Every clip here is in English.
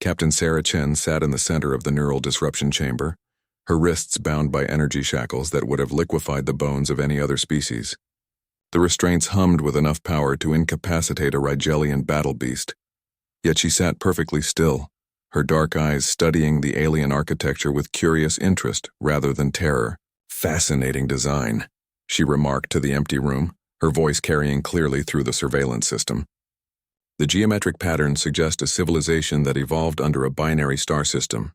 Captain Sarah Chen sat in the center of the neural disruption chamber, her wrists bound by energy shackles that would have liquefied the bones of any other species. The restraints hummed with enough power to incapacitate a Rigelian battle beast. Yet she sat perfectly still, her dark eyes studying the alien architecture with curious interest rather than terror. "Fascinating design," she remarked to the empty room, her voice carrying clearly through the surveillance system. "The geometric patterns suggest a civilization that evolved under a binary star system.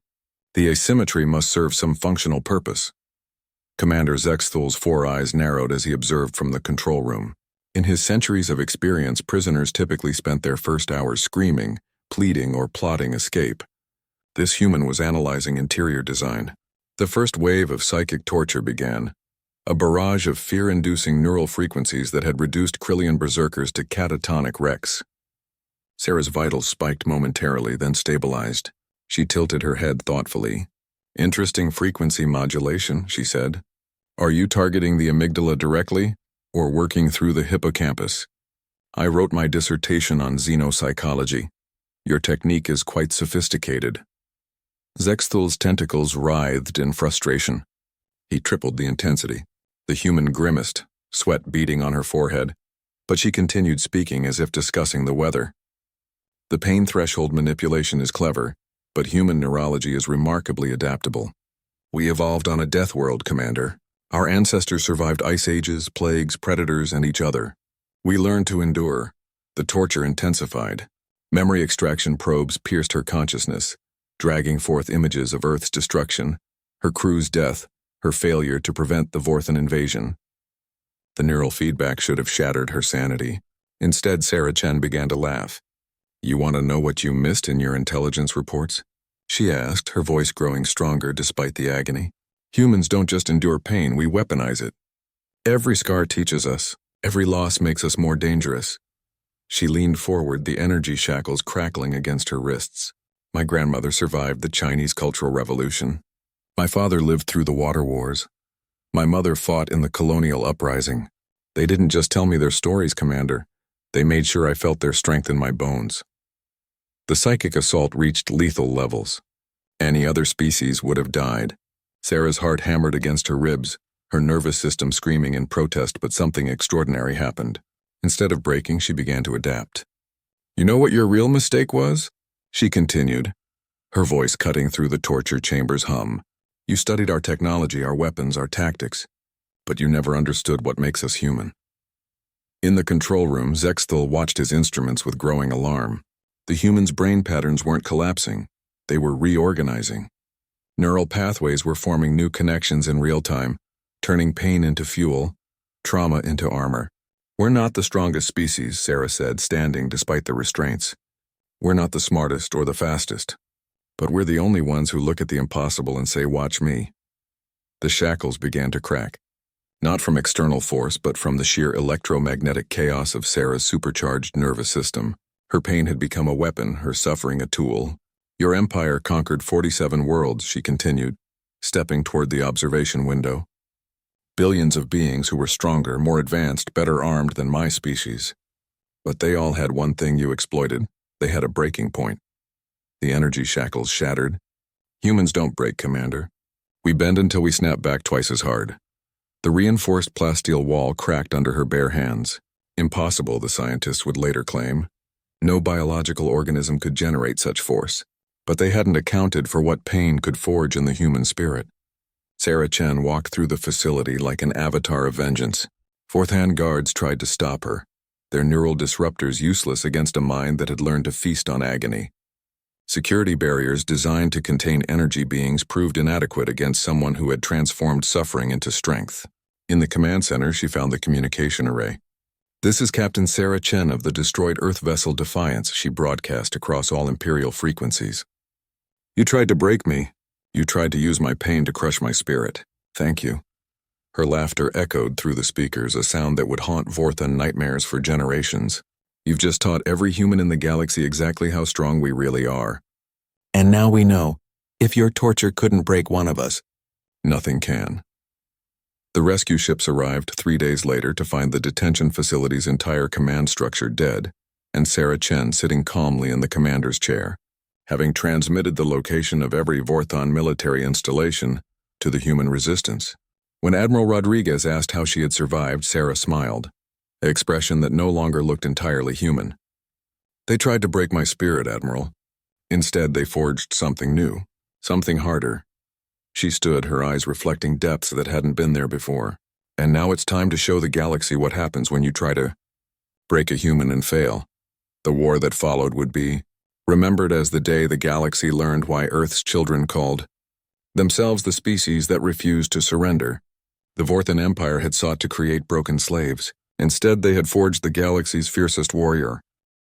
The asymmetry must serve some functional purpose." Commander Zextul's four eyes narrowed as he observed from the control room. In his centuries of experience, prisoners typically spent their first hours screaming, pleading, or plotting escape. This human was analyzing interior design. The first wave of psychic torture began, a barrage of fear-inducing neural frequencies that had reduced Krillian berserkers to catatonic wrecks. Sarah's vitals spiked momentarily, then stabilized. She tilted her head thoughtfully. "Interesting frequency modulation," she said. "Are you targeting the amygdala directly, or working through the hippocampus? I wrote my dissertation on xenopsychology. Your technique is quite sophisticated." Zextul's tentacles writhed in frustration. He tripled the intensity. The human grimaced, sweat beading on her forehead, but she continued speaking as if discussing the weather. "The pain threshold manipulation is clever, but human neurology is remarkably adaptable. We evolved on a death world, Commander. Our ancestors survived ice ages, plagues, predators, and each other. We learned to endure. The torture intensified. Memory extraction probes pierced her consciousness, dragging forth images of Earth's destruction, her crew's death, her failure to prevent the Vorthan invasion. The neural feedback should have shattered her sanity. Instead, Sarah Chen began to laugh. "You want to know what you missed in your intelligence reports?" she asked, her voice growing stronger despite the agony. "Humans don't just endure pain, we weaponize it. Every scar teaches us. Every loss makes us more dangerous." She leaned forward, the energy shackles crackling against her wrists. "My grandmother survived the Chinese Cultural Revolution. My father lived through the water wars. My mother fought in the colonial uprising. They didn't just tell me their stories, Commander. They made sure I felt their strength in my bones." The psychic assault reached lethal levels. Any other species would have died. Sarah's heart hammered against her ribs, her nervous system screaming in protest, but something extraordinary happened. Instead of breaking, she began to adapt. "You know what your real mistake was?" she continued, her voice cutting through the torture chamber's hum. "You studied our technology, our weapons, our tactics, but you never understood what makes us human." In the control room, Zextul watched his instruments with growing alarm. The human's brain patterns weren't collapsing, they were reorganizing. Neural pathways were forming new connections in real time, turning pain into fuel, trauma into armor. "We're not the strongest species," Sarah said, standing despite the restraints. "We're not the smartest or the fastest, but we're the only ones who look at the impossible and say, 'Watch me.'" The shackles began to crack, not from external force, but from the sheer electromagnetic chaos of Sarah's supercharged nervous system. Her pain had become a weapon, her suffering a tool. "Your empire conquered 47 worlds," she continued, stepping toward the observation window. "Billions of beings who were stronger, more advanced, better armed than my species. But they all had one thing you exploited. They had a breaking point." The energy shackles shattered. "Humans don't break, Commander. We bend until we snap back twice as hard." The reinforced plasteel wall cracked under her bare hands. Impossible, the scientists would later claim. No biological organism could generate such force. But they hadn't accounted for what pain could forge in the human spirit. Sarah Chen walked through the facility like an avatar of vengeance. Fourth-hand guards tried to stop her, their neural disruptors useless against a mind that had learned to feast on agony. Security barriers designed to contain energy beings proved inadequate against someone who had transformed suffering into strength. In the command center, she found the communication array. "This is Captain Sarah Chen of the destroyed Earth vessel Defiance," she broadcast across all Imperial frequencies. "You tried to break me. You tried to use my pain to crush my spirit. Thank you." Her laughter echoed through the speakers, a sound that would haunt Vorthan nightmares for generations. "You've just taught every human in the galaxy exactly how strong we really are. And now we know, if your torture couldn't break one of us, nothing can." The rescue ships arrived 3 days later to find the detention facility's entire command structure dead, and Sarah Chen sitting calmly in the commander's chair. having transmitted the location of every Vorthon military installation to the human resistance. When Admiral Rodriguez asked how she had survived, Sarah smiled, an expression that no longer looked entirely human. "They tried to break my spirit, Admiral. Instead, they forged something new, something harder." She stood, her eyes reflecting depths that hadn't been there before. "And now it's time to show the galaxy what happens when you try to break a human and fail." The war that followed would be remembered as the day the galaxy learned why Earth's children called themselves the species that refused to surrender. The Vorthon Empire had sought to create broken slaves. Instead, they had forged the galaxy's fiercest warrior,